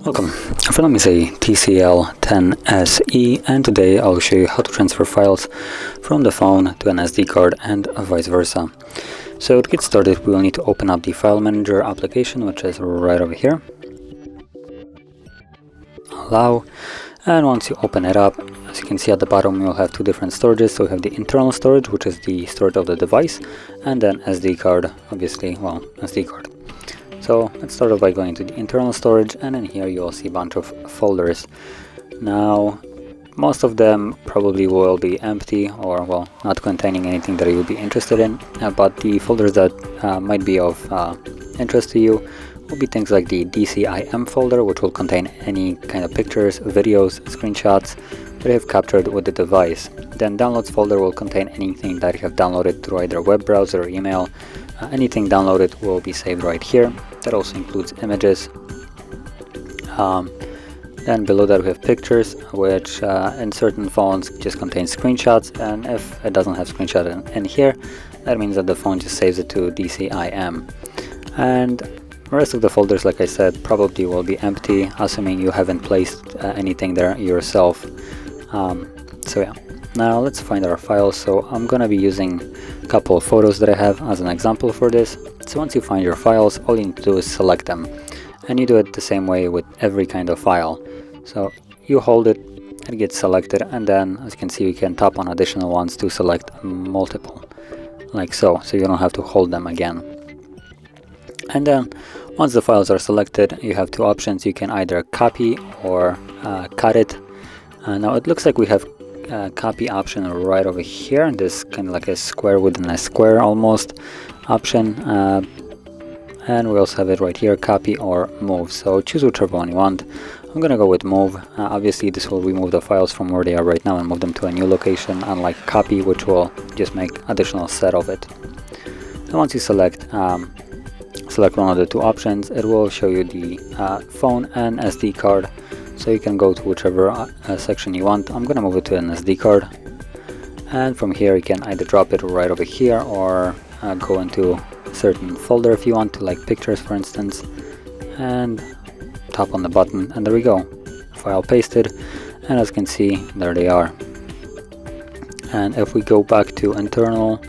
Welcome. My film is a TCL 10SE, and today I'll show you how to transfer files from the phone to an SD card and vice versa. So to get started, we will need to open up the File Manager application, which is right over here. Allow, and once you open it up, as you can see at the bottom, you'll have two different storages. So we have the internal storage, which is the storage of the device, and then SD card, obviously, well, SD card. So let's start off by going to the internal storage, and in here you'll see a bunch of folders. Now, most of them probably will be empty or, well, not containing anything that you would be interested in, but the folders that might be of interest to you will be things like the DCIM folder, which will contain any kind of pictures, videos, screenshots that you have captured with the device. Then downloads folder will contain anything that you have downloaded through either web browser or email. Anything downloaded will be saved right here. That also includes images. Then below that we have pictures, which in certain phones just contain screenshots, and if it doesn't have screenshot in here, that means that the phone just saves it to DCIM. And the rest of the folders, like I said, probably will be empty, assuming you haven't placed anything there yourself. So yeah, now let's find our files. So I'm gonna be using a couple of photos that I have as an example for this. So once you find your files, all you need to do is select them, and you do it the same way with every kind of file. So you hold it, it gets selected, and then as you can see, you can tap on additional ones to select multiple, like so you don't have to hold them again. And then once the files are selected, you have two options. You can either copy or cut it. Now it looks like we have a copy option right over here, this kind of like a square within a square almost option, and we also have it right here, copy or move. So choose whichever one you want. I'm gonna go with move. Obviously this will remove the files from where they are right now and move them to a new location, unlike copy, which will just make additional set of it. And once you select one of the two options, it will show you the phone and SD card, so you can go to whichever section you want. I'm gonna move it to an SD card, and from here you can either drop it right over here or go into a certain folder if you want to, like pictures for instance, and tap on the button, and there we go, file pasted. And as you can see, there they are. And if we go back to internal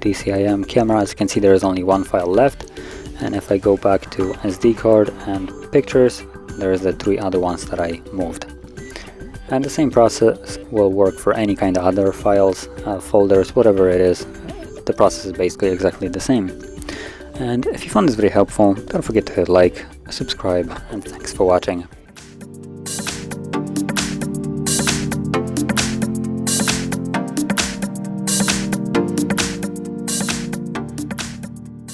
DCIM camera, as you can see, there is only one file left. And if I go back to SD card and pictures, there's the three other ones that I moved. And the same process will work for any kind of other files, folders, whatever it is. The process is basically exactly the same. And if you found this video helpful, don't forget to hit like, subscribe, and thanks for watching.